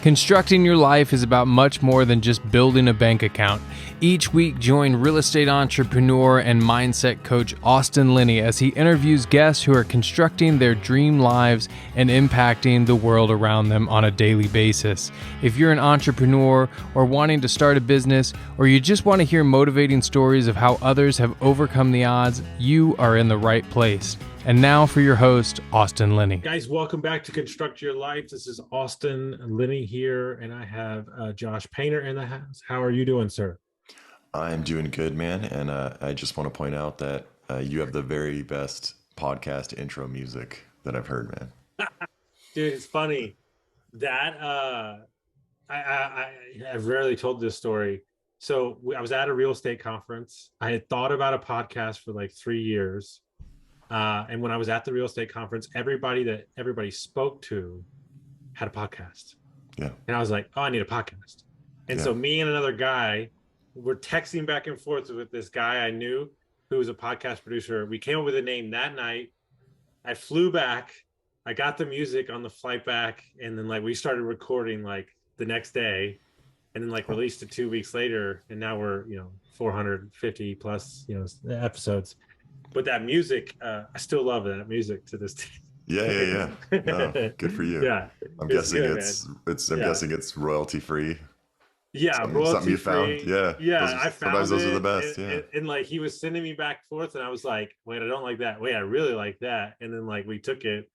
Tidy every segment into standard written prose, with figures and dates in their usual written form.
Constructing your life is about much more than just building a bank account. Each week, join real estate entrepreneur and mindset coach Austin Linney as he interviews guests who are constructing their dream lives and impacting the world around them on a daily basis. If you're an entrepreneur or wanting to start a business, or you just want to hear motivating stories of how others have overcome the odds, you are in the right place. And now for your host, Austin Linney. Guys, welcome back to Construct Your Life. This is Austin Linney here, and I have Josh Painter in the house. How are you doing, sir? I'm doing good, man. And I just want to point out that you have the very best podcast intro music that I've heard, man. Dude, it's funny that I've rarely told this story. So I was at a real estate conference. I had thought about a podcast for like 3 years. And when I was at the real estate conference, everybody spoke to had a podcast. Yeah. And I was like, oh, I need a podcast. And so me and another guy were texting back and forth with this guy I knew who was a podcast producer. We came up with a name that night. I flew back. I got the music on the flight back. And then we started recording the next day, and then released it 2 weeks later. And now we're, 450 plus, episodes. But that music, I still love that music to this day. Yeah. No, good for you. Yeah, I'm guessing it's royalty free. Yeah, something you found. Yeah. I found sometimes those are the best. And he was sending me back and forth, and I was like, wait, I don't like that. Wait, I really like that. And then we took it,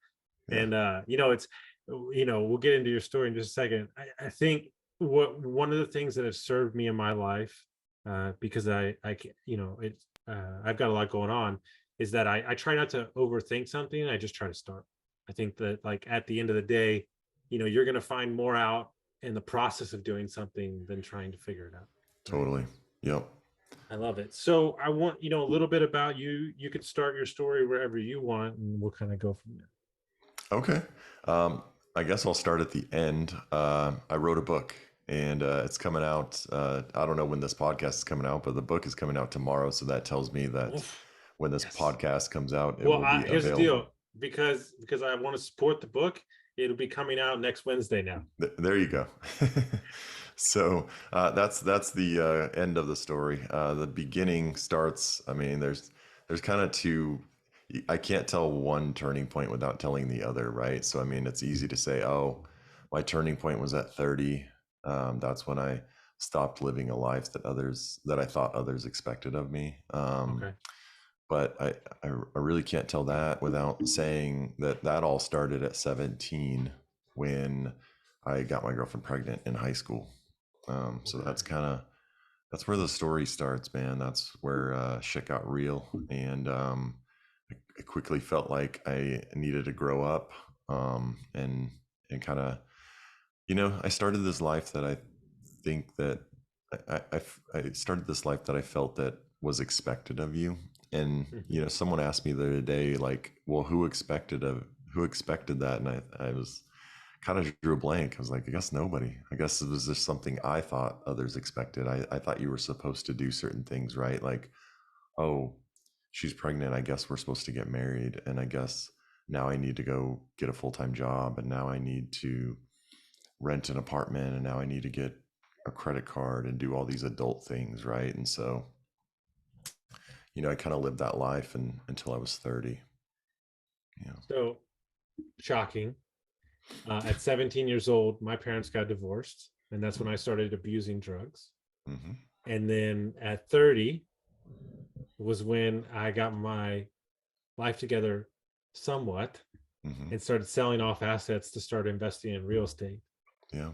and it's we'll get into your story in just a second. I think one of the things that have served me in my life, because I've got a lot going on, is that I try not to overthink something. I just try to start. I think that at the end of the day, you're going to find more out in the process of doing something than trying to figure it out. Totally. Yep. I love it. So I want, a little bit about you. You could start your story wherever you want, and we'll kind of go from there. Okay. I guess I'll start at the end. I wrote a book. And it's coming out. I don't know when this podcast is coming out, but the book is coming out tomorrow. So that tells me that when this podcast comes out, it will be here's available. The deal. Because I want to support the book, it'll be coming out next Wednesday now. There you go. So that's the end of the story. The beginning starts. I mean, there's kind of two. I can't tell one turning point without telling the other, right? So I mean, it's easy to say, oh, my turning point was at 30. That's when I stopped living a life that I thought others expected of me. Okay. But I really can't tell that without saying that all started at 17 when I got my girlfriend pregnant in high school. So that's where the story starts, man. That's where shit got real. And I quickly felt like I needed to grow up and kind of, I started this life that I think that I started this life that I felt that was expected of you. And, someone asked me the other day, well, who expected that? And I was kind of drew a blank. I was like, I guess nobody. I guess it was just something I thought others expected. I thought you were supposed to do certain things, right? Like, oh, she's pregnant. I guess we're supposed to get married. And I guess now I need to go get a full-time job. And now I need to rent an apartment, and now I need to get a credit card and do all these adult things, right? And so, I kind of lived that life until I was 30. So shocking. At 17 years old, my parents got divorced, and that's when I started abusing drugs. Mm-hmm. And then at 30 was when I got my life together somewhat, and started selling off assets to start investing in real estate. Yeah.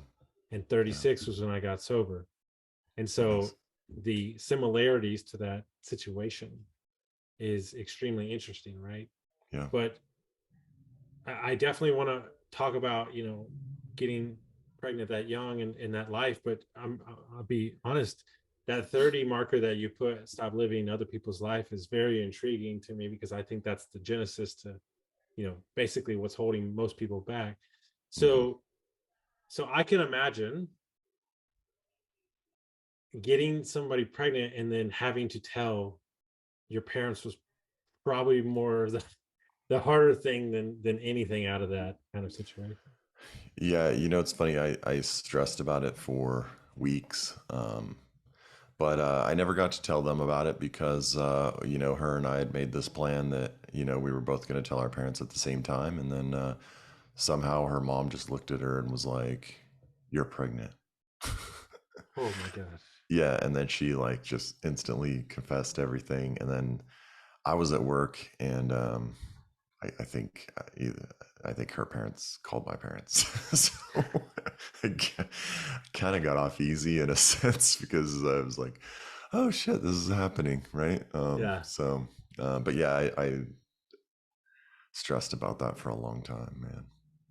And 36 was when I got sober. And so the similarities to that situation is extremely interesting, right? Yeah. But I definitely want to talk about, getting pregnant that young and in that life. But I'll be honest, that 30 marker that you put, stop living other people's life, is very intriguing to me, because I think that's the genesis to, basically what's holding most people back. So I can imagine getting somebody pregnant and then having to tell your parents was probably more the harder thing than anything out of that kind of situation. Yeah, it's funny. I stressed about it for weeks, but I never got to tell them about it because her and I had made this plan that we were both going to tell our parents at the same time, and then somehow her mom just looked at her and was like, "You're pregnant." Oh my gosh. Yeah, and then she like just instantly confessed everything, and then I was at work, and I think her parents called my parents, so I kind of got off easy in a sense because I was like, "Oh shit, this is happening," right? Yeah. But yeah, I stressed about that for a long time, man.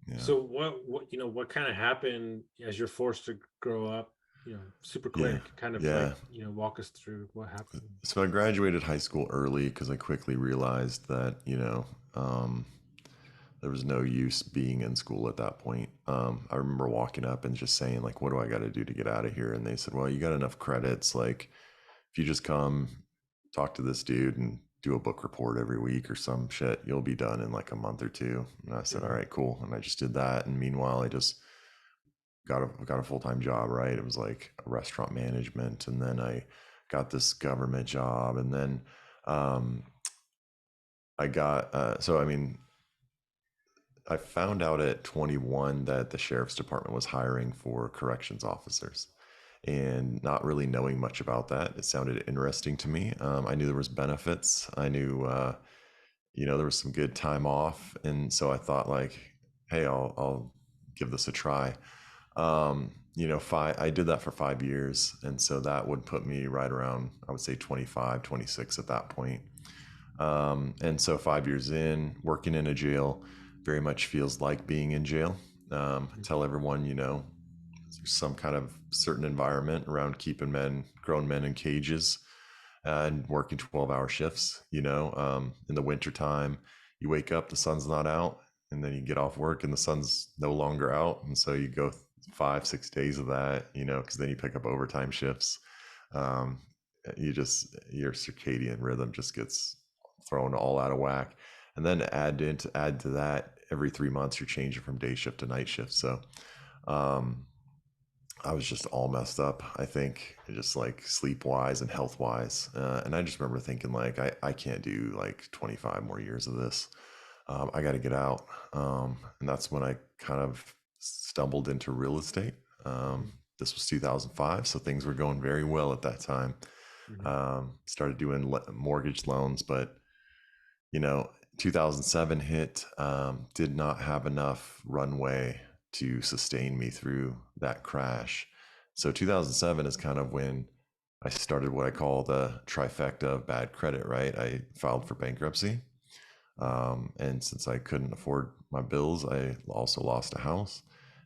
Yeah, So what kind of happened as you're forced to grow up, super yeah, quick, kind of like, yeah. walk us through what happened. So I graduated high school early because I quickly realized that um, there was no use being in school at that point. I remember walking up and just saying, like, what do I got to do to get out of here? And they said, well, you got enough credits. Like, if you just come talk to this dude and do a book report every week or some shit, you'll be done in like a month or two. And I said, all Mhm. right, cool. And I just did that. And meanwhile, I just got a full-time job, right? It was like restaurant management. And then I got this government job. And then um, I got, so I mean, I found out at 21 that the sheriff's department was hiring for corrections officers, and not really knowing much about that, it sounded interesting to me. I knew there was benefits. I knew, there was some good time off, and so I thought like, hey, I'll give this a try. I did that for 5 years, and so that would put me right around, I would say 25, 26 at that point. And so 5 years in, working in a jail very much feels like being in jail. Tell everyone, there's some kind of certain environment around keeping grown men in cages and working 12-hour shifts. In the wintertime, you wake up, the sun's not out, and then you get off work and the sun's no longer out. And so you go 5, 6 days of that, because then you pick up overtime shifts. Um, your circadian rhythm just gets thrown all out of whack. And then add to that, every 3 months you're changing from day shift to night shift. So um, I was just all messed up, I think, just like sleep wise and health wise. And I just remember thinking, like, I can't do like 25 more years of this. I got to get out. And that's when I kind of stumbled into real estate. Mhm. This was 2005, so things were going very well at that time. Mhm. Started doing mortgage loans, but 2007 hit, did not have enough runway to sustain me through that crash. So 2007 is kind of when I started what I call the trifecta of bad credit, right? I filed for bankruptcy. And since I couldn't afford my bills, I also lost a house.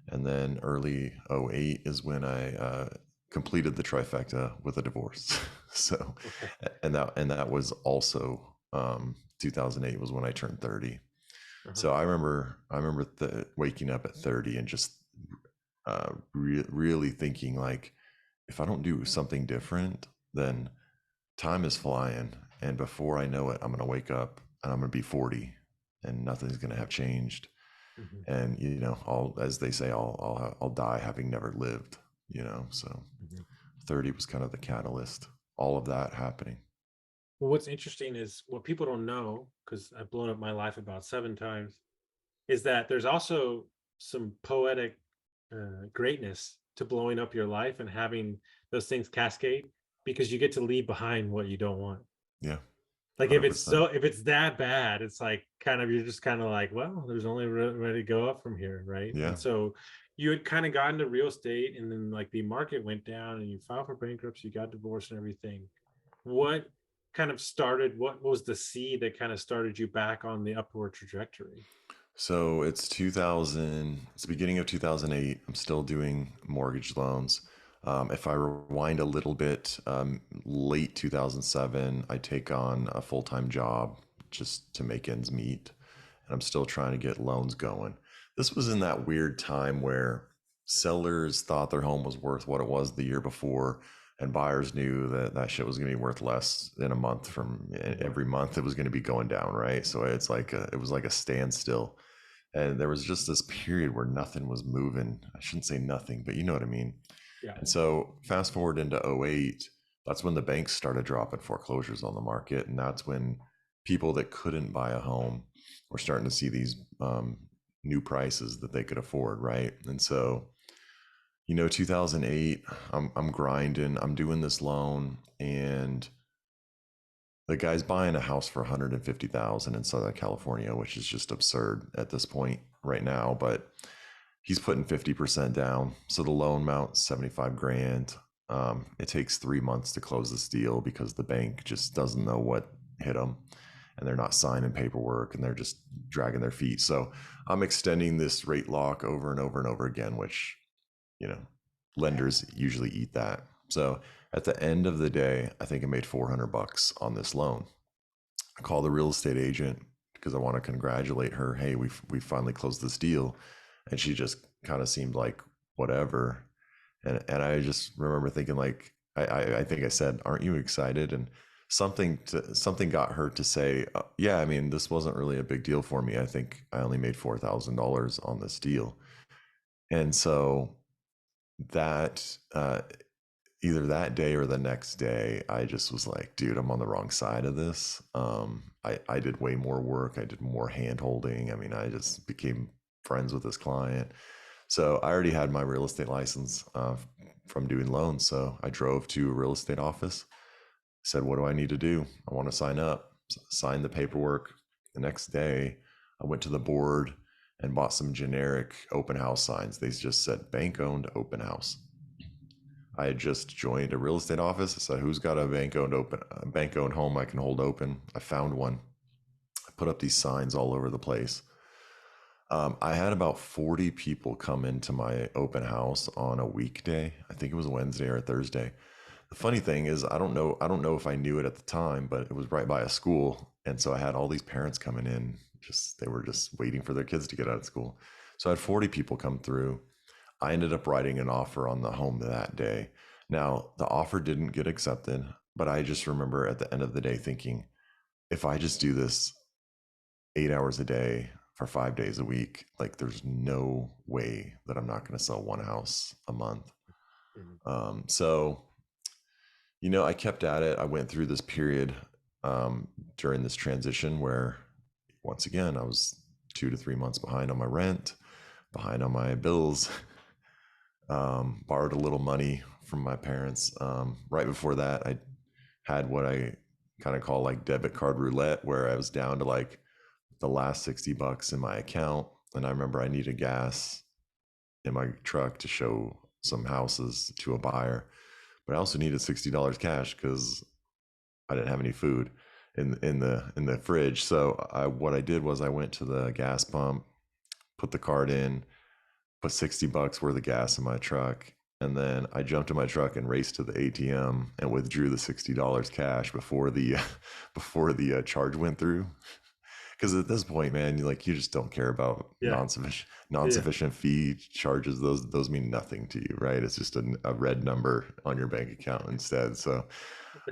And then early '08 is when I completed the trifecta with a divorce. So, Okay. and that was also 2008 was when I turned 30. Uh-huh. So I remember waking up at 30 and just really thinking like, if I don't do something different, then time is flying, and before I know it, I'm going to wake up and I'm going to be 40, and nothing's going to have changed. Mhm. And I'll, as they say, I'll die having never lived. So Mhm. 30 was kind of the catalyst. All of that happening. Well, what's interesting is what people don't know, because I've blown up my life about 7 times, is that there's also some poetic greatness to blowing up your life and having those things cascade, because you get to leave behind what you don't want. Yeah, Like $100%. if it's that bad, it's like kind of, you're just kind of like, well, there's only ready to go up from here, right? Yeah. And so you had kind of gotten to real estate, and then like the market went down, and you filed for bankruptcy, you got divorced, and everything. What kind of started? What was the seed that kind of started you back on the upward trajectory? So it's 2000, it's the beginning of 2008. I'm still doing mortgage loans. If I rewind a little bit, late 2007, I take on a full time job just to make ends meet. And I'm still trying to get loans going. This was in that weird time where sellers thought their home was worth what it was the year before, and buyers knew that that shit was going to be worth less in a month. From Yeah. every month it was going to be going down, right? So it was like a standstill. And there was just this period where nothing was moving. I shouldn't say nothing, but you know what I mean. Yeah. And so fast forward into '08, that's when the banks started dropping foreclosures on the market. And that's when people that couldn't buy a home were starting to see these new prices that they could afford, right? And so, 2008, I'm grinding, I'm doing this loan, and the guy's buying a house for 150,000 in Southern California, which is just absurd at this point right now. But he's putting 50% down, so the loan amount 75 grand. It takes 3 months to close this deal because the bank just doesn't know what hit them, and they're not signing paperwork, and they're just dragging their feet. So I'm extending this rate lock over and over and over again, which lenders usually eat that. So at the end of the day, I think I made $400 on this loan. I call the real estate agent because I want to congratulate her. Hey, we finally closed this deal, and she just kind of seemed like whatever. And I just remember thinking, like, I think I said, "Aren't you excited?" And something got her to say, "Yeah, I mean, this wasn't really a big deal for me. I think I only made $4,000 on this deal." And so that either that day or the next day, I just was like, dude, I'm on the wrong side of this. I did way more work. I did more hand holding. I mean, I just became friends with this client. So I already had my real estate license from doing loans. So I drove to a real estate office, said, what do I need to do? I want to sign up, signed the paperwork. The next day, I went to the board and bought some generic open house signs. They just said bank owned open house. I had just joined a real estate office. I said, who's got a bank owned home I can hold open? I found one. I put up these signs all over the place. I had about 40 people come into my open house on a weekday. I think it was a Wednesday or a Thursday. The funny thing is, I don't know if I knew it at the time, but it was right by a school. And so I had all these parents coming in, they were just waiting for their kids to get out of school. So I had 40 people come through. I ended up writing an offer on the home that day. Now, the offer didn't get accepted, but I just remember at the end of the day thinking, if I just do this 8 hours a day for 5 days a week, like there's no way that I'm not going to sell one house a month. So, I kept at it. I went through this period during this transition where, once again, I was 2 to 3 months behind on my rent, behind on my bills. Borrowed a little money from my parents. Right before that, I had what I kind of call like debit card roulette, where I was down to like the last $60 in my account. And I remember I needed gas in my truck to show some houses to a buyer, but I also needed $60 cash because I didn't have any food in the fridge. So what I did was I went to the gas pump, put the card in, put $60 worth of gas in my truck, and then I jumped in my truck and raced to the ATM and withdrew the $60 cash before the charge went through. Because at this point, man, you just don't care about non-sufficient fee charges. Those mean nothing to you, right? It's just a red number on your bank account instead. So,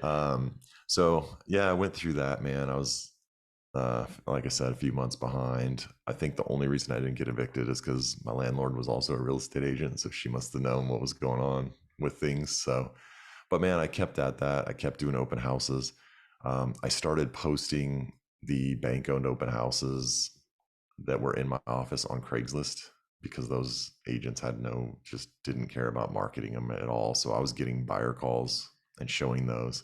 I went through that, man. I was, like I said, a few months behind. I think the only reason I didn't get evicted is because my landlord was also a real estate agent, so she must have known what was going on with things. So, but man, I kept at that. I kept doing open houses. I started posting the bank-owned open houses that were in my office on Craigslist because those agents just didn't care about marketing them at all. So I was getting buyer calls and showing those.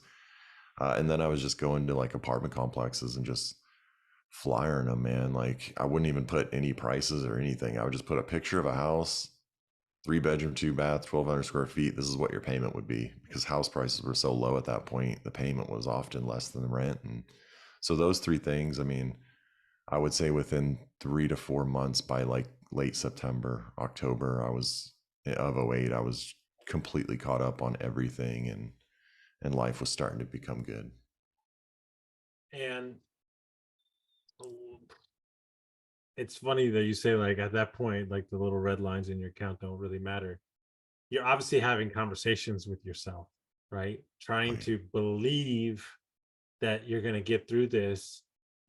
And then I was just going to like apartment complexes and just flyering them, man. Like I wouldn't even put any prices or anything. I would just put a picture of a house, 3 bedroom, 2 bath, 1,200 square feet. This is what your payment would be, because house prices were so low at that point. The payment was often less than the rent. And so those three things, I mean, I would say within 3 to 4 months, by like late September, October, of '08, I was completely caught up on everything, and life was starting to become good. And it's funny that you say, like, at that point, like the little red lines in your account don't really matter. You're obviously having conversations with yourself, right? Trying to believe that you're going to get through this,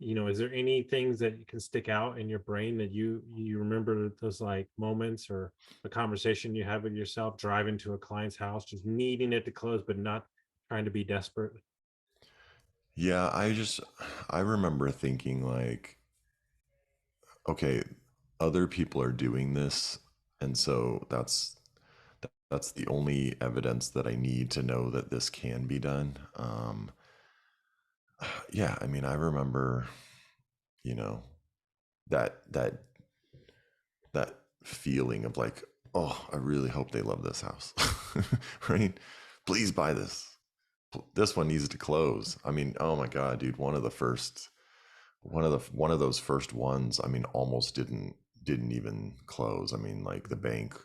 is there any things that can stick out in your brain that you remember those like moments or a conversation you had with yourself driving to a client's house, just needing it to close, but not trying to be desperate? Yeah, I remember thinking like, okay, other people are doing this, and so that's the only evidence that I need to know that this can be done. Yeah, I mean, I remember, you know, that that feeling of like, oh, I really hope they love this house, right? Please buy this. This one needs to close. I mean, oh my God, dude, one of those first ones, I mean, almost didn't even close. I mean, like the bank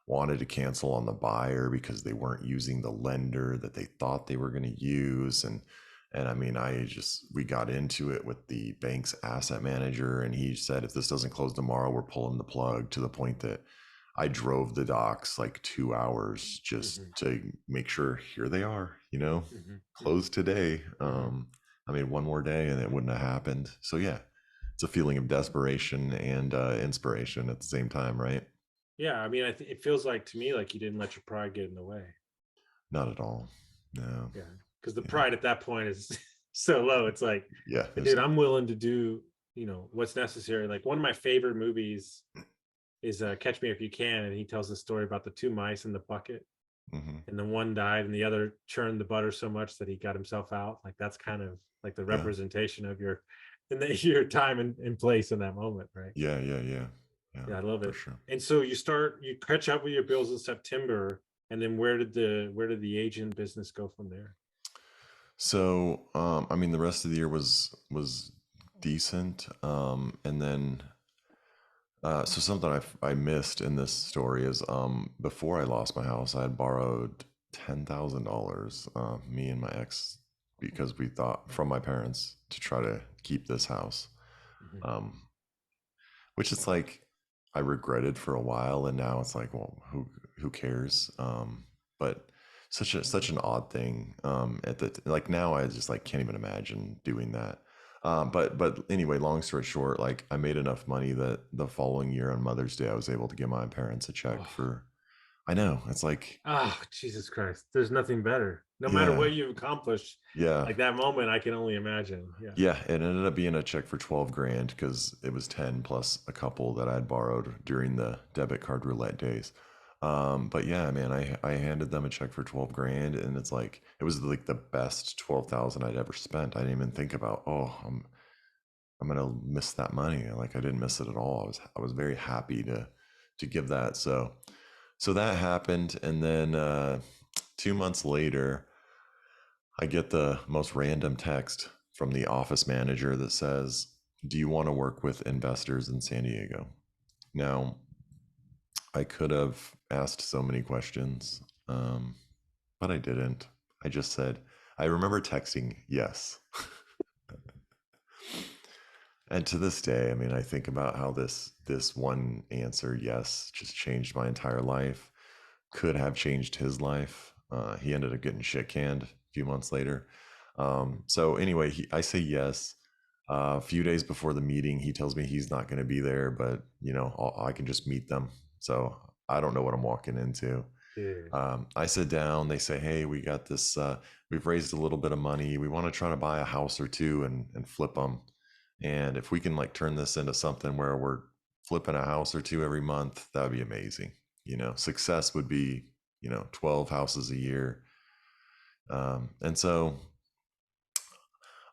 wanted to cancel on the buyer because they weren't using the lender that they thought they were going to use. And I mean, we got into it with the bank's asset manager, and he said, if this doesn't close tomorrow, we're pulling the plug, to the point that I drove the docks like 2 hours just Hmm. to make sure here they are, Hmm. Hmm. closed today. Hmm. I mean, one more day and it wouldn't have happened. So yeah, it's a feeling of desperation and inspiration at the same time, right? Yeah, I mean, it feels like to me like you didn't let your pride get in the way. Not at all. No. Yeah, because the Yeah. pride at that point is so low. It's like, Yeah. dude, I'm willing to do what's necessary. Like one of my favorite movies is Catch Me If You Can, and he tells the story about the two mice in the bucket, hmm and the one died, and the other churned the butter so much that he got himself out. Like that's kind of like the Yeah. representation of your time and place in that moment, right? Yeah. Yeah. Yeah. Yeah. Yeah, I love For it. sure. And so you catch up with your bills in September, and then where did the agent business go from there? So, I mean, the rest of the year was decent. And then so something I missed in this story is before I lost my house, I had borrowed $10,000, me and my ex, because we thought, from my parents, to try to keep this house, Mhm. um, which is like I regretted for a while, and now it's like, well, who cares? But such an odd thing. At the like now, I just like can't even imagine doing that. But anyway, long story short, like I made enough money that the following year on Mother's Day, I was able to give my parents a check Oh, for. I know, it's like, Jesus Christ. There's nothing better. No matter yeah, what you've accomplished, yeah, like that moment, I can only imagine. Yeah. yeah. It ended up being a check for 12 grand because it was 10 plus a couple that I had borrowed during the debit card roulette days. But yeah, man, I handed them a check for 12 grand, and it's like it was like the best 12,000 I'd ever spent. I didn't even think about, oh, I'm gonna miss that money. Like I didn't miss it at all. I was very happy to give that. So that happened, and then 2 months later, I get the most random text from the office manager that says, "Do you want to work with investors in San Diego?" Now, I could have asked so many questions, but I didn't. I just said, I remember texting yes. And to this day, I mean, I think about how this one answer, yes, just changed my entire life. Could have changed his life. He ended up getting shit canned a few months later. So anyway, I say yes. A few days before the meeting, he tells me he's not going to be there, but I can just meet them. So I don't know what I'm walking into. Dude. I sit down. They say, "Hey, we got this. We've raised a little bit of money. We want to try to buy a house or two and flip them. And if we can like turn this into something where we're flipping a house or two every month, that would be amazing. Success would be 12 houses a year." And so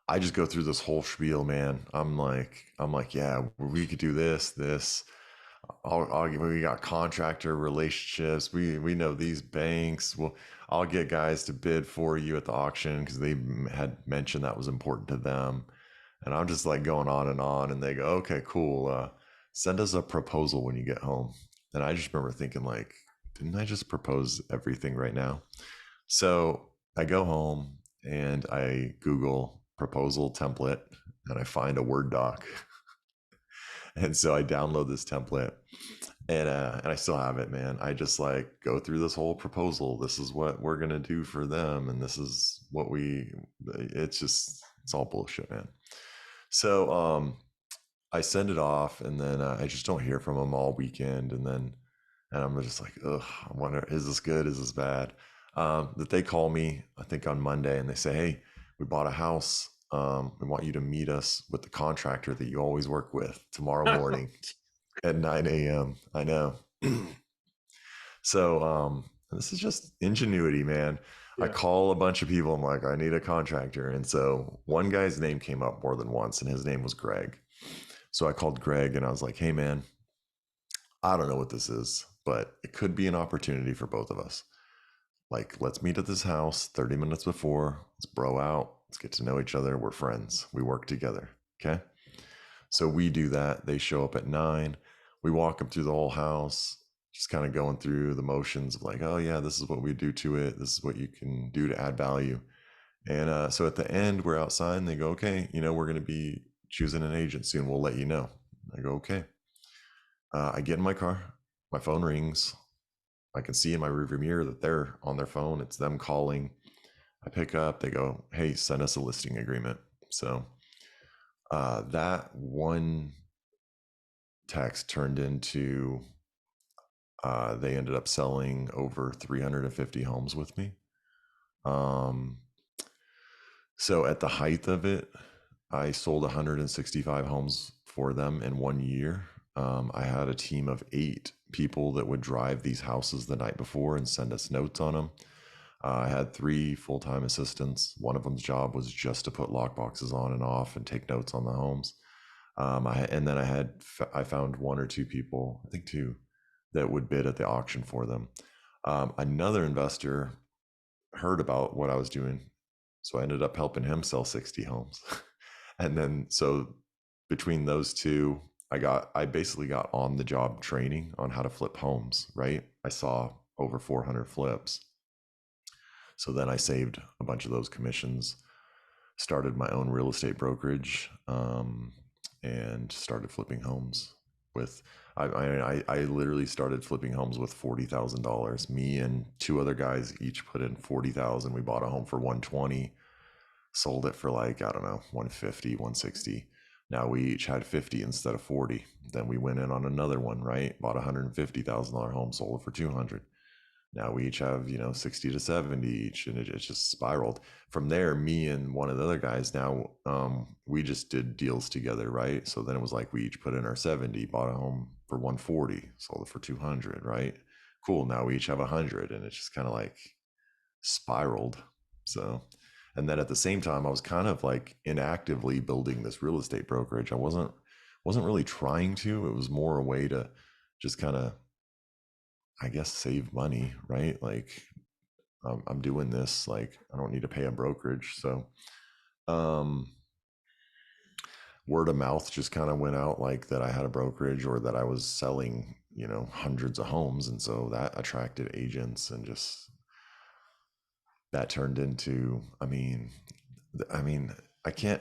I just go through this whole spiel, man. I'm like, yeah, we could do this. We got contractor relationships. We know these banks. Well, I'll get guys to bid for you at the auction because they had mentioned that was important to them. And I'm just like going on, and they go, okay, cool. Send us a proposal when you get home. And I just remember thinking, like, didn't I just propose everything right now? So I go home and I Google proposal template, and I find a Word doc. And so I download this template, and I still have it, man. I just like go through this whole proposal. This is what we're gonna do for them, and this is what it's all bullshit, man. So I send it off, and then I just don't hear from them all weekend, and I'm just like, ugh, I wonder, is this good? Is this bad? That they call me, I think on Monday, and they say, hey, we bought a house. We want you to meet us with the contractor that you always work with tomorrow morning at 9 a.m. I know. So this is just ingenuity, man. I Yeah. call a bunch of people. I'm like, I need a contractor. And so one guy's name came up more than once, and his name was Greg. So I called Greg and I was like, hey, man, I don't know what this is, but it could be an opportunity for both of us. Like, let's meet at this house 30 minutes before. Let's bro out. Let's get to know each other. We're friends. We work together. Okay. So we do that. They show up at 9. We walk them through the whole house, just kind of going through the motions of like, oh, yeah, this is what we do to it. This is what you can do to add value. And so at the end, we're outside and they go, okay, we're going to be choosing an agent soon. We'll let you know. I go, okay. I get in my car. My phone rings. I can see in my rearview mirror that they're on their phone. It's them calling. I pick up. They go, hey, send us a listing agreement. So that one text turned into they ended up selling over 350 homes with me. So at the height of it, I sold 165 homes for them in 1 year. I had a team of 8 people that would drive these houses the night before and send us notes on them. I had 3 full-time assistants. One of them's job was just to put lock boxes on and off and take notes on the homes. And then I found 1 or 2 people, I think 2, that would bid at the auction for them. Another investor heard about what I was doing, so I ended up helping him sell 60 homes. And then so between those two, I basically got on the job training on how to flip homes, right? I saw over 400 flips. So then I saved a bunch of those commissions, started my own real estate brokerage, and started flipping homes with I literally started flipping homes with $40,000. Me and 2 other guys each put in 40,000. We bought a home for 120, sold it for like, I don't know, 150, 160. Now we each had 50 instead of 40. Then we went in on another one, right? Bought a $150,000 home, sold it for 200. Now we each have 60 to 70 each, and it's just spiraled from there. Me and one of the other guys now, we just did deals together, right? So then it was like we each put in our 70, bought a home for 140, sold it for 200, right? Cool. Now we each have 100, and it's just kind of like spiraled. So, and then at the same time, I was kind of like inactively building this real estate brokerage. I wasn't really trying to. It was more a way to just kind of, I guess, save money, right? Like I'm doing this, like I don't need to pay a brokerage. So um, word of mouth just kind of went out, like that I had a brokerage or that I was selling, hundreds of homes. And so that attracted agents, and just that turned into, I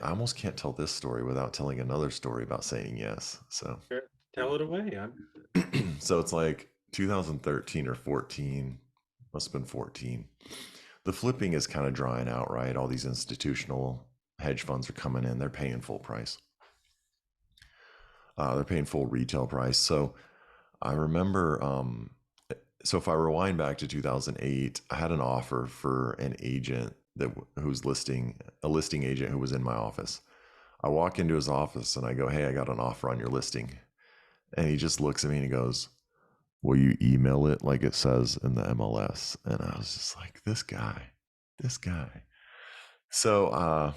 almost can't tell this story without telling another story about saying yes. So Sure. Tell it away. so it's like 2013 or 14, must have been 14. The flipping is kind of drying out, right? All these institutional hedge funds are coming in. They're paying full price. They're paying full retail price. So I remember, so if I rewind back to 2008, I had an offer for an agent who's a listing agent who was in my office. I walk into his office and I go, hey, I got an offer on your listing. And he just looks at me and he goes, will you email it like it says in the MLS? And I was just like, this guy. So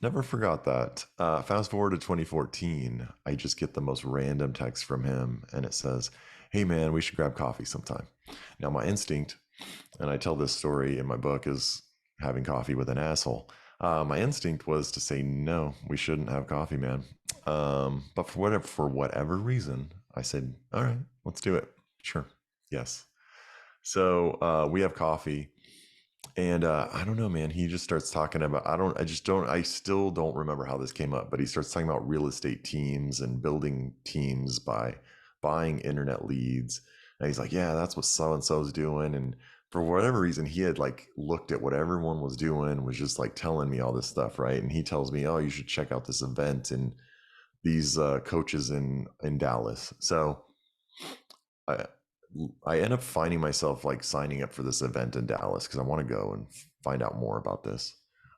never forgot that. Fast forward to 2014, I just get the most random text from him, and it says, hey man, we should grab coffee sometime. Now my instinct, and I tell this story in my book, is having coffee with an asshole. My instinct was to say, no, we shouldn't have coffee, man. But for whatever reason, I said, all right, let's do it. Sure. Yes. So we have coffee, and I don't know, man. He just starts talking about, I still don't remember how this came up, but he starts talking about real estate teams and building teams by buying internet leads. And he's like, yeah, that's what so and so's doing. And for whatever reason, he had like looked at what everyone was doing, was just like telling me all this stuff, right? And he tells me, "Oh, you should check out this event and these coaches in Dallas." So I I end up finding myself like signing up for this event in Dallas because I want to go and find out more about this.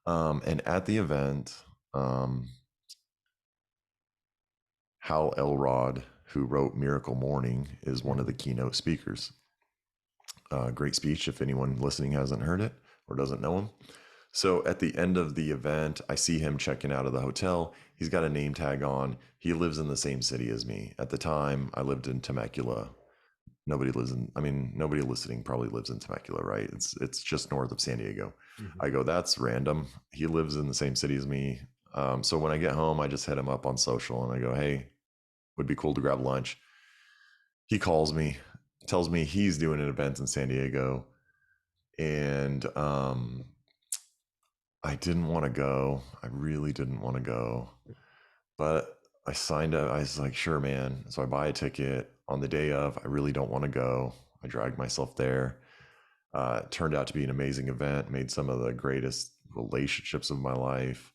And at the event, um, Hal Elrod, who wrote Miracle Morning, is one of the keynote speakers. Great speech if anyone listening hasn't heard it or doesn't know him. So at the end of the event, I see him checking out of the hotel. He's got a name tag on. He lives in the same city as me. At the time, I lived in Temecula. Nobody listening probably lives in Temecula, right? It's just north of San Diego. Mm-hmm. I go, that's random. He lives in the same city as me. So when I get home, I just hit him up on social and I go, hey, would be cool to grab lunch. He calls me, tells me he's doing an event in San Diego. And I didn't want to go. I really didn't want to go. But I signed up. I was like, sure, man. So I buy a ticket on the day of. I really don't want to go. I dragged myself there. It turned out to be an amazing event, made some of the greatest relationships of my life.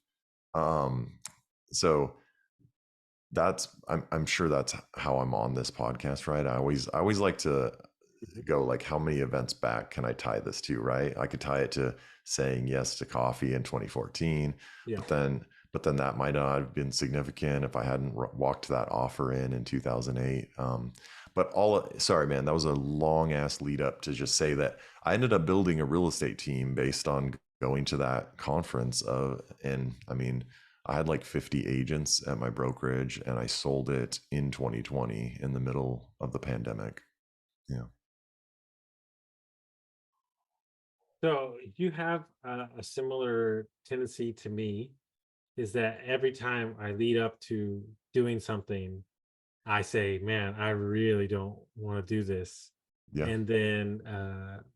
So I'm sure that's how I'm on this podcast, right? I always like to go like, how many events back can I tie this to, right? I could tie it to saying yes to coffee in 2014, yeah. But then that might not have been significant if I hadn't walked that offer in 2008. Sorry, man, that was a long ass lead up to just say that I ended up building a real estate team based on going to that conference. And I mean, I had like 50 agents at my brokerage and I sold it in 2020 in the middle of the pandemic. Yeah. So you have a similar tendency to me, is that every time I lead up to doing something, I say, man, I really don't want to do this. Yeah. And then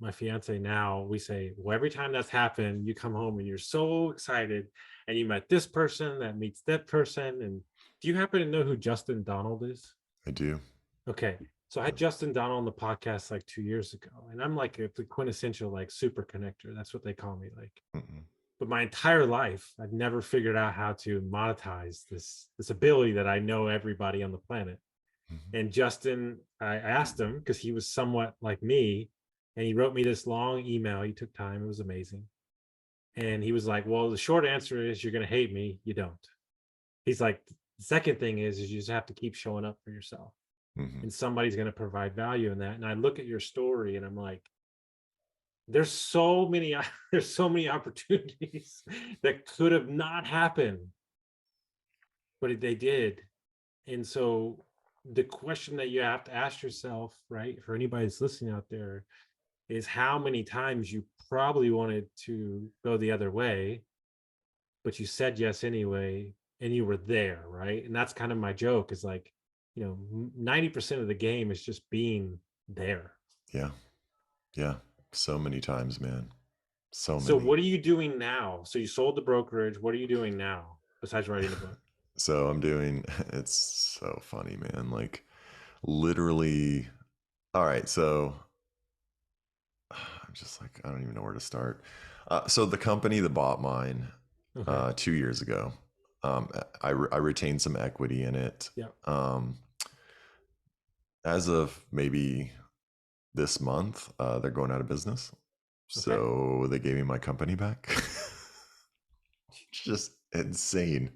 my fiance now, we say, well, every time that's happened, you come home and you're so excited and you met this person that meets that person. And do you happen to know who Justin Donald is? I do. Okay. So I had Justin Donald on the podcast like 2 years ago, and I'm like the quintessential like super connector. That's what they call me. Like, but my entire life, I've never figured out how to monetize this ability that I know everybody on the planet. And Justin, I asked him because he was somewhat like me, and he wrote me this long email. He took time. It was amazing. And he was like, well, the short answer is you're going to hate me. You don't. He's like, the second thing is you just have to keep showing up for yourself. And somebody's going to provide value in that. And I look at your story and I'm like, there's so many opportunities that could have not happened, but they did. And so the question that you have to ask yourself, right, for anybody that's listening out there, is how many times you probably wanted to go the other way, but you said yes anyway, and you were there, right? And that's kind of my joke, is like, 90% of the game is just being there. Yeah. Yeah. So many times, man. So many. So what are you doing now? So you sold the brokerage. What are you doing now besides writing a book? So it's so funny, man. Like literally, all right. So I'm just like, I don't even know where to start. So the company that bought mine 2 years ago, I retained some equity in it. Yeah. As of maybe this month, they're going out of business. So they gave me my company back. Just insane.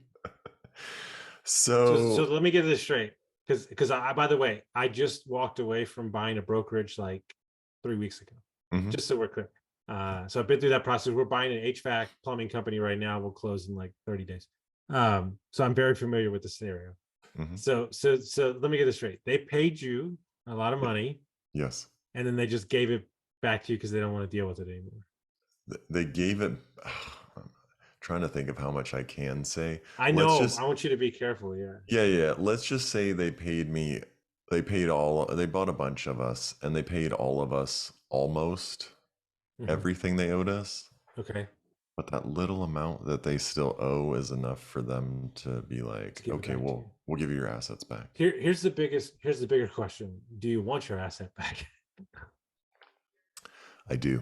So let me get this straight. Because I, by the way, I just walked away from buying a brokerage like 3 weeks ago. Just so we're clear. So I've been through that process. We're buying an HVAC plumbing company right now. We'll close in like 30 days. So I'm very familiar with the scenario. So let me get this straight. They paid you a lot of money. Yes. And then they just gave it back to you because they don't want to deal with it anymore. They gave it. I'm trying to think of how much I can say. I know. I want you to be careful. Yeah. Yeah. Let's just say they paid me. They bought a bunch of us and they paid all of us almost everything they owed us. Okay. But that little amount that they still owe is enough for them to be like, okay, we'll give you your assets back. Here's the bigger question. Do you want your asset back? I do.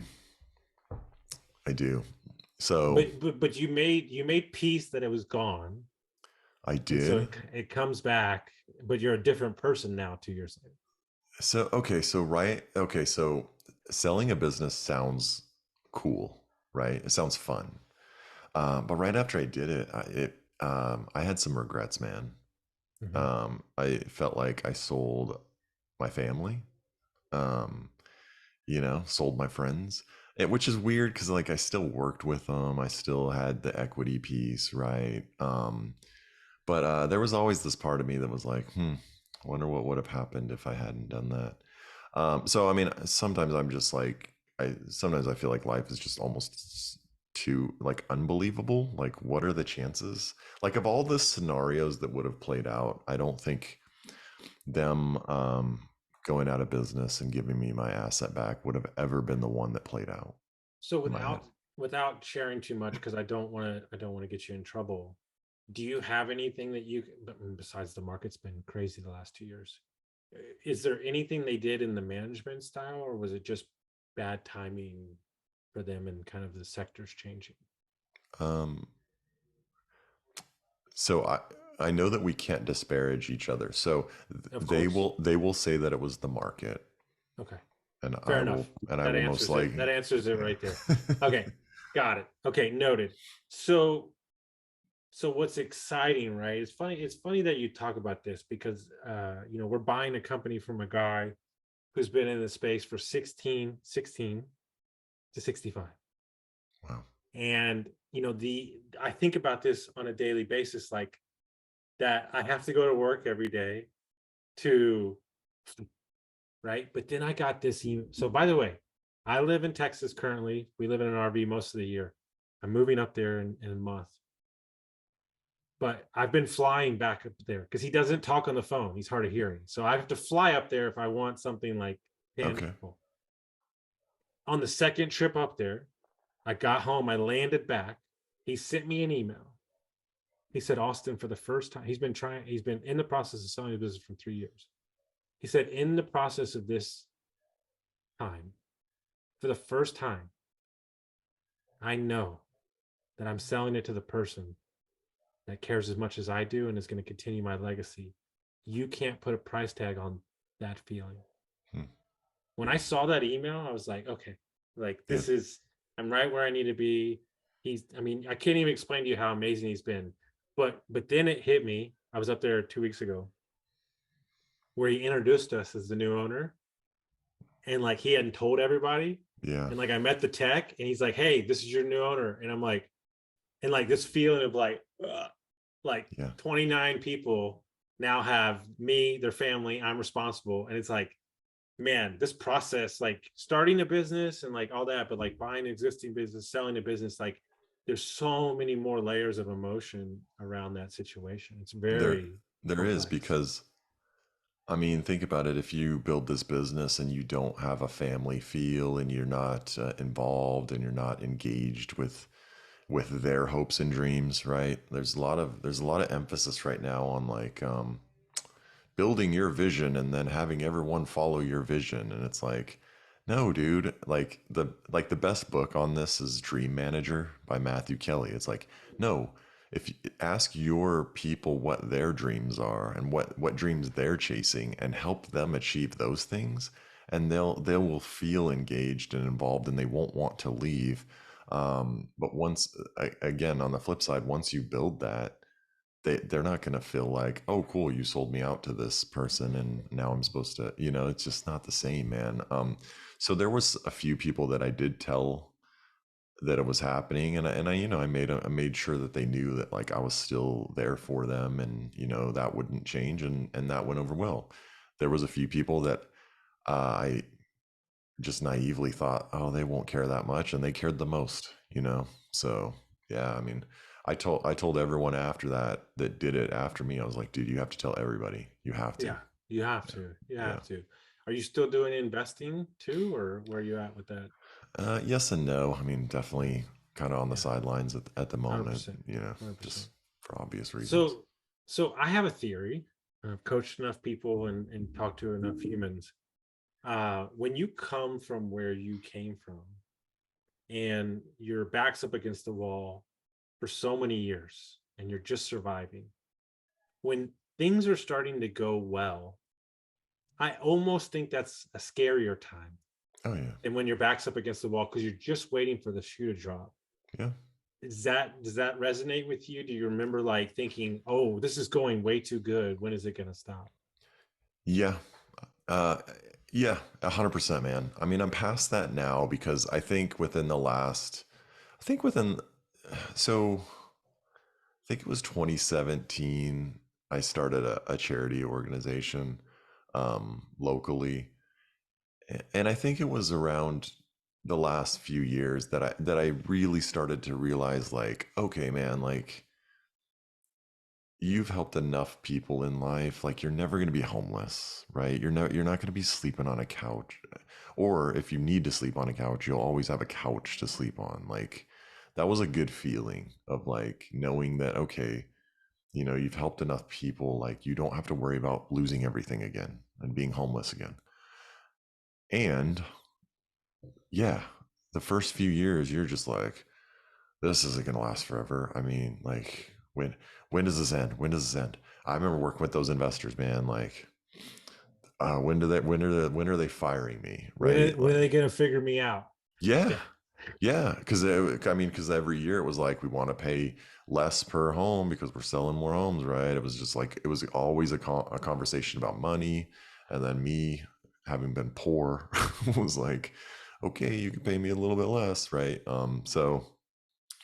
I do. So But you made peace that it was gone, I and so did. it comes back, but you're a different person now 2 years later. So, okay. So, right. Okay. So selling a business sounds cool, right? It sounds fun. But right after I did it, I had some regrets, man. Mhm. I felt like I sold my family, um, sold my friends, which is weird because like I still worked with them. I still had the equity piece, right? But there was always this part of me that was like, I wonder what would have happened if I hadn't done that. So I mean, sometimes I'm just like, sometimes I feel like life is just almost too like unbelievable. Like, what are the chances? Like, of all the scenarios that would have played out, I don't think them going out of business and giving me my asset back would have ever been the one that played out So in my head. without sharing too much, because I don't want to get you in trouble. Do you have anything that besides the market's been crazy the last 2 years? Is there anything they did in the management style, or was it just bad timing for them and kind of the sectors changing? Um, so I know that we can't disparage each other. So Of course. they will say that it was the market, Okay. and Fair enough. I That will most answers it. That likely, answers it right there. yeah. Okay. Got it. Okay, noted. So what's exciting, right? It's funny that you talk about this because we're buying a company from a guy who's been in the space for 16 to 65. Wow. And I think about this on a daily basis, like that I have to go to work every day to right. But then I got this email. So by the way, I live in Texas currently. We live in an RV most of the year. I'm moving up there in a month. But I've been flying back up there because he doesn't talk on the phone. He's hard of hearing. So I have to fly up there if I want something like Okay. tangible. On the second trip up there, I got home, I landed back. He sent me an email. He said, Austin, for the first time, he's been in the process of selling his business for 3 years. He said, in the process of this time, for the first time, I know that I'm selling it to the person that cares as much as I do and is going to continue my legacy. You can't put a price tag on that feeling. Hmm. When I saw that email, I was like, okay, like Yeah. I'm right where I need to be. I mean, I can't even explain to you how amazing he's been. But then it hit me. I was up there 2 weeks ago where he introduced us as the new owner. And like he hadn't told everybody. Yeah. And like I met the tech and he's like, hey, this is your new owner. And I'm like, and like this feeling of like Yeah. 29 people now have me, their family, I'm responsible. And it's like, man, this process, like starting a business and like all that, but like buying an existing business, selling a business, like there's so many more layers of emotion around that situation. It's There very there is, complex. because I mean, think about it. If you build this business and you don't have a family feel and you're not involved and you're not engaged with their hopes and dreams, right? There's a lot of emphasis right now on like building your vision and then having everyone follow your vision, and it's like, no, dude. Like the best book on this is Dream Manager by Matthew Kelly. It's like, no, if you ask your people what their dreams are and what dreams they're chasing and help them achieve those things, and they will feel engaged and involved and they won't want to leave. But once again, on the flip side, once you build that, they're not going to feel like, oh cool, you sold me out to this person and now I'm supposed to, it's just not the same, man. So there was a few people that I did tell that it was happening, and I made sure that they knew that like I was still there for them, and that wouldn't change, and that went over well. There was a few people that I just naively thought, oh, they won't care that much, and they cared the most. So yeah, I mean, I told everyone after that did it after me. I was like, dude, you have to tell everybody. You have to. Yeah, you have Yeah. to. You Yeah. have to. Are you still doing investing too, or where are you at with that? Yes and no. I mean, definitely kind of on the Yeah, sidelines at the moment, 100%. 100%. just for obvious reasons. So I have a theory. I've coached enough people and talked to enough humans. when you come from where you came from and your back's up against the wall for so many years and you're just surviving, when things are starting to go well, I almost think that's a scarier time Oh yeah. than when your back's up against the wall because you're just waiting for the shoe to drop. Yeah. Does that resonate with you? Do you remember like thinking, oh, this is going way too good, when is it going to stop? Yeah. Uh, yeah, 100%, man. I mean, I'm past that now because I think within the last, I think within, so I think it was 2017, I started a charity organization locally. And I think it was around the last few years that I really started to realize like, okay, man, like you've helped enough people in life, like you're never going to be homeless, right? You're not going to be sleeping on a couch, or if you need to sleep on a couch, you'll always have a couch to sleep on. Like that was a good feeling of like knowing that, okay, you've helped enough people, like you don't have to worry about losing everything again and being homeless again. And yeah, the first few years you're just like, this isn't gonna last forever. I mean, like when does this end? When does this end? I remember working with those investors, man. Like, when are they firing me? Right? When are they Like, going to figure me out? yeah, Yeah. yeah. Because I mean, because every year it was like we want to pay less per home because we're selling more homes, right? It was just like it was always a conversation about money, and then me having been poor was like, okay, you can pay me a little bit less, right? So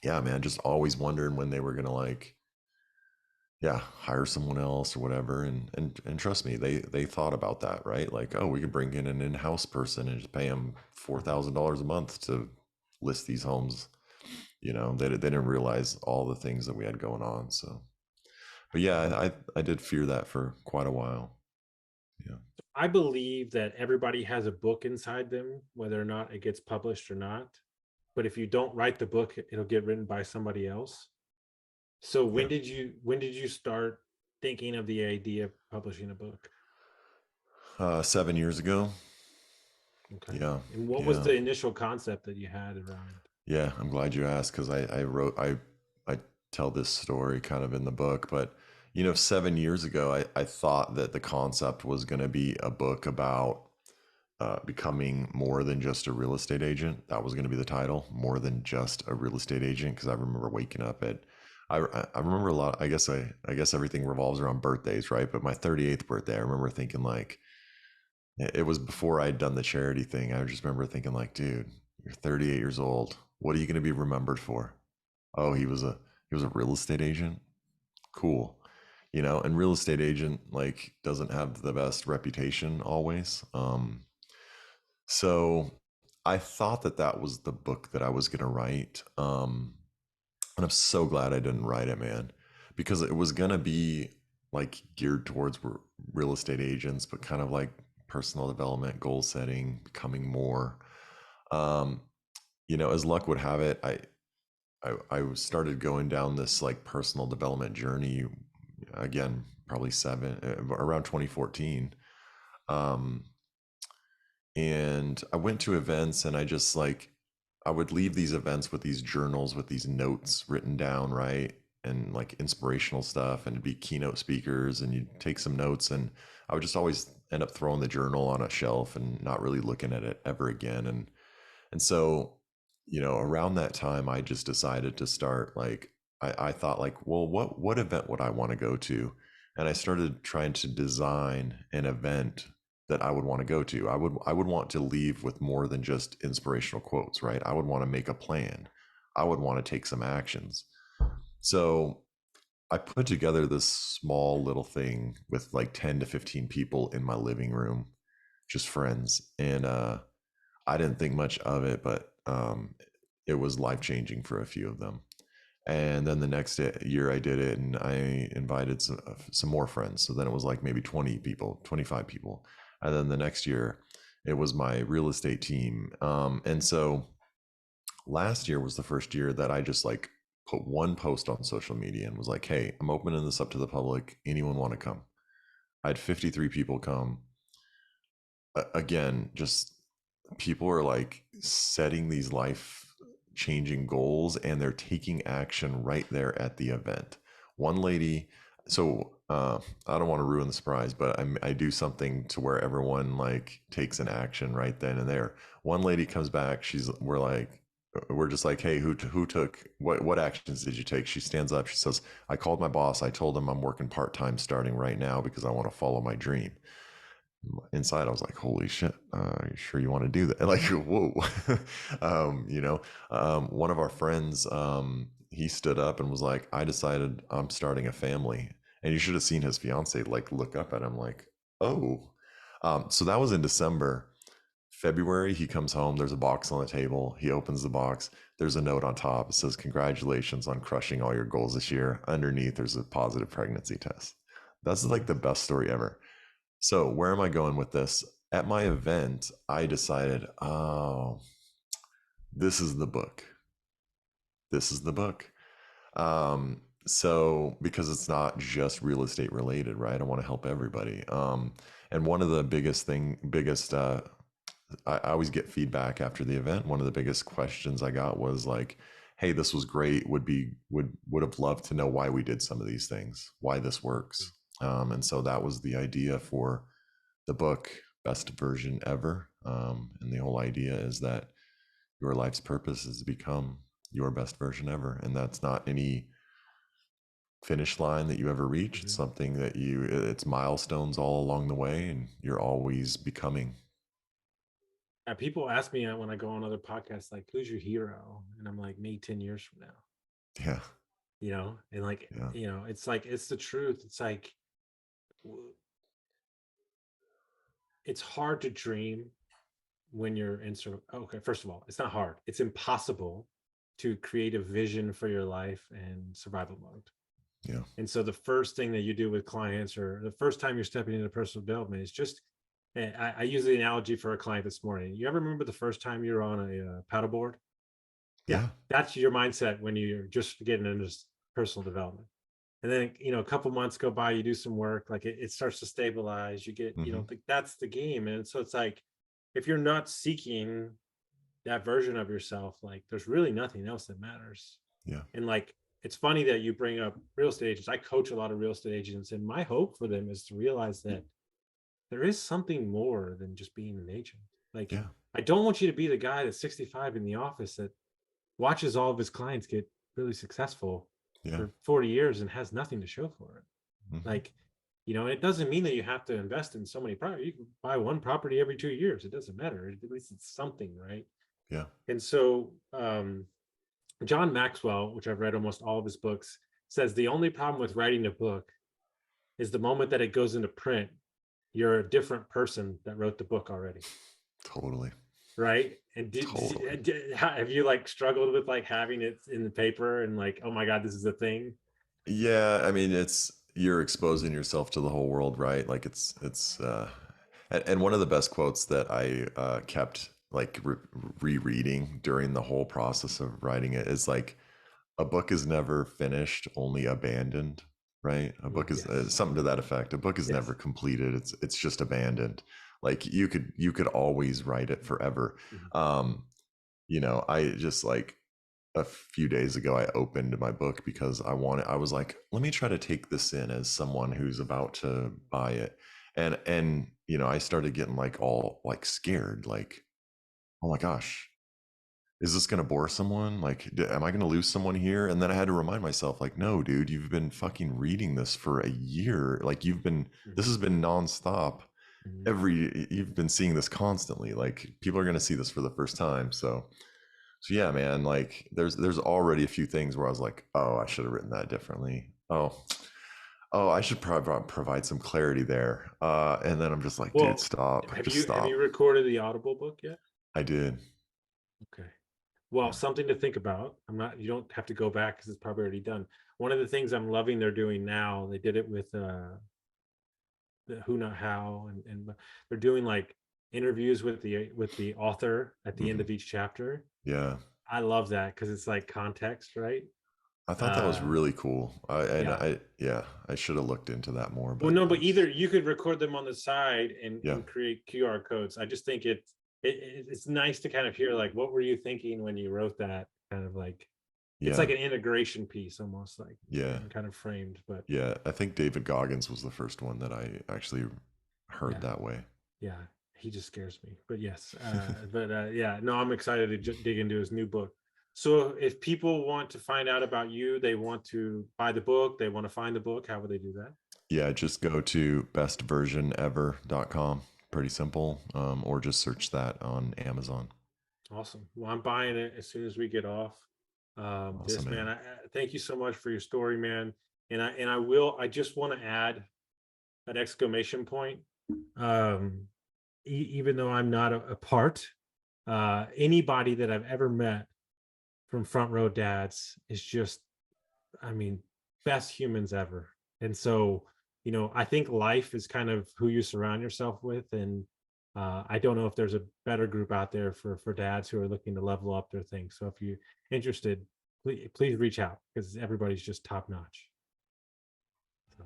yeah, man, just always wondering when they were gonna like, yeah, hire someone else or whatever. And trust me, they thought about that, right? Like, oh, we could bring in an in-house person and just pay them $4,000 a month to list these homes. They didn't realize all the things that we had going on. So, but yeah, I did fear that for quite a while. Yeah. I believe that everybody has a book inside them, whether or not it gets published or not. But if you don't write the book, it'll get written by somebody else. So Yeah. when did you start thinking of the idea of publishing a book? 7 years ago. Okay. Yeah. And what was Yeah. the initial concept that you had around? Yeah, I'm glad you asked because I tell this story kind of in the book, but 7 years ago I thought that the concept was going to be a book about becoming more than just a real estate agent. That was going to be the title, more than just a real estate agent. Because I remember waking up at, I remember a lot. I guess everything revolves around birthdays, right? But my 38th birthday, I remember thinking like, it was before I'd done the charity thing. I just remember thinking like, dude, you're 38 years old. What are you going to be remembered for? Oh, he was a real estate agent. Cool. And real estate agent like doesn't have the best reputation always. So I thought that that was the book that I was going to write. And I'm so glad I didn't write it, man, because it was going to be like geared towards real estate agents, but kind of like personal development, goal setting, becoming more. Um, as luck would have it, I started going down this like personal development journey again, probably around 2014. Um, and I went to events and I just like, I would leave these events with these journals with these notes written down, right? And like inspirational stuff, and it'd be keynote speakers, and you'd take some notes. And I would just always end up throwing the journal on a shelf and not really looking at it ever again. And so, around that time, I just decided to start like, I thought like, well, what event would I want to go to? And I started trying to design an event that I would want to go to. I would want to leave with more than just inspirational quotes, right? I would want to make a plan. I would want to take some actions. So I put together this small little thing with like 10 to 15 people in my living room, just friends. And I didn't think much of it, but it was life changing for a few of them. And then the next year I did it and I invited some more friends. So then it was like maybe 20 people, 25 people. And then the next year it was my real estate team. And so last year was the first year that I just like put one post on social media and was like, hey, I'm opening this up to the public. Anyone want to come? I had 53 people come. again, just people are like setting these life changing goals and they're taking action right there at the event. One lady, so I don't want to ruin the surprise, but I do something to where everyone like takes an action right then and there. One lady comes back, we're just like, hey, who took what actions did you take? She stands up, she says, I called my boss, I told him I'm working part-time starting right now because I want to follow my dream. Inside I was like, holy shit, are you sure you want to do that? Like, whoa. One of our friends, he stood up and was like, I decided I'm starting a family. And you should have seen his fiance like look up at him like, oh. So that was in December. February, he comes home, there's a box on the table, he opens the box, there's a note on top, it says congratulations on crushing all your goals this year. Underneath there's a positive pregnancy test. That's like the best story ever. So, where am I going with this? At my event, I decided, oh, this is the book. This is the book. So, because it's not just real estate related, right? I want to help everybody. And one of the I always get feedback after the event. One of the biggest questions I got was like, "Hey, this was great. Would have loved to know why we did some of these things, why this works." And so that was the idea for the book, Best Version Ever. And the whole idea is that your life's purpose is to become your best version ever. And that's not any finish line that you ever reach. It's something that it's milestones all along the way, and you're always becoming. People ask me when I go on other podcasts, like, who's your hero? And I'm like, me 10 years from now. Yeah. And like, Yeah. it's like, it's the truth. It's like, it's hard to dream when you're in okay, first of all, it's not hard. It's impossible to create a vision for your life in survival mode. Yeah. And so the first thing that you do with clients, or the first time you're stepping into personal development, is just, I use the analogy for a client this morning. You ever remember the first time you were on a paddleboard? Yeah, that's your mindset when you're just getting into personal development. And then, a couple months go by, you do some work, like it starts to stabilize. You get, that's the game. And so it's like, if you're not seeking that version of yourself, like there's really nothing else that matters. Yeah. And like, it's funny that you bring up real estate agents. I coach a lot of real estate agents, and my hope for them is to realize that there is something more than just being an agent. Like, Yeah. I don't want you to be the guy that's 65 in the office that watches all of his clients get really successful Yeah. for 40 years and has nothing to show for it. Mm-hmm. Like, it doesn't mean that you have to invest in so many properties. You can buy one property every 2 years. It doesn't matter. At least it's something, right? Yeah. And so, John Maxwell, which I've read almost all of his books, says the only problem with writing a book is the moment that it goes into print, you're a different person that wrote the book already. Totally. Right. And have you like struggled with like having it in the paper and like, oh my God, this is a thing? Yeah. I mean, you're exposing yourself to the whole world, right? Like and one of the best quotes that I kept like rereading during the whole process of writing it is like, a book is never finished, only abandoned, right? A book is something to that effect. A book is never completed. It's just abandoned. Like you could always write it forever. I just like a few days ago I opened my book because I was like, let me try to take this in as someone who's about to buy it. And I started getting like all like scared, like, oh my gosh, is this going to bore someone? Like, am I going to lose someone here? And then I had to remind myself, like, no, dude, you've been fucking reading this for a year. Like, this has been nonstop. You've been seeing this constantly. Like, people are going to see this for the first time. So yeah, man, like, there's already a few things where I was like, oh, I should have written that differently. Oh, I should provide some clarity there. And then I'm just like, dude, stop. Have Stop. you recorded the Audible book yet? I did. Okay. Well, something to think about. You don't have to go back because it's probably already done. One of the things I'm loving they're doing now, they did it with the Who Not How, and they're doing like interviews with the author at the end of each chapter. Yeah. I love that because it's like context, right? I thought that was really cool. Yeah. I should have looked into that more. But Well, no, but either you could record them on the side and, Yeah. and create QR codes. I just think it's nice to kind of hear like, what were you thinking when you wrote that? Kind of like, it's like yeah, an integration piece, almost like yeah, kind of framed. But yeah. I think David Goggins was the first one that I actually heard yeah, that way. yeah, he just scares me. But yes, yeah, no, I'm excited to dig into his new book. So if people want to find out about you, they want to buy the book, they want to find the book, how would they do that? Yeah, just go to bestversionever.com. Pretty simple. Or just search that on Amazon. Awesome. Well, I'm buying it as soon as we get off this, Awesome, man. man. Thank you so much for your story, man. And I just want to add an exclamation point. Even though I'm not a part, anybody that I've ever met from Front Row Dads is just, I mean, best humans ever. And so, I think life is kind of who you surround yourself with. And I don't know if there's a better group out there for dads who are looking to level up their things. So if you're interested, please reach out because everybody's just top notch. So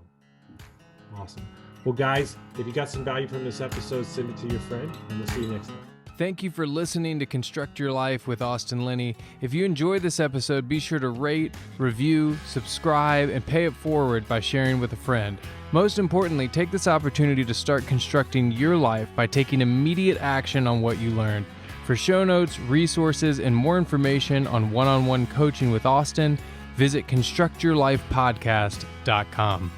awesome. Well, guys, if you got some value from this episode, send it to your friend, and we'll see you next time. Thank you for listening to Construct Your Life with Austin Linney. If you enjoyed this episode, be sure to rate, review, subscribe, and pay it forward by sharing with a friend. Most importantly, take this opportunity to start constructing your life by taking immediate action on what you learned. For show notes, resources, and more information on one-on-one coaching with Austin, visit constructyourlifepodcast.com.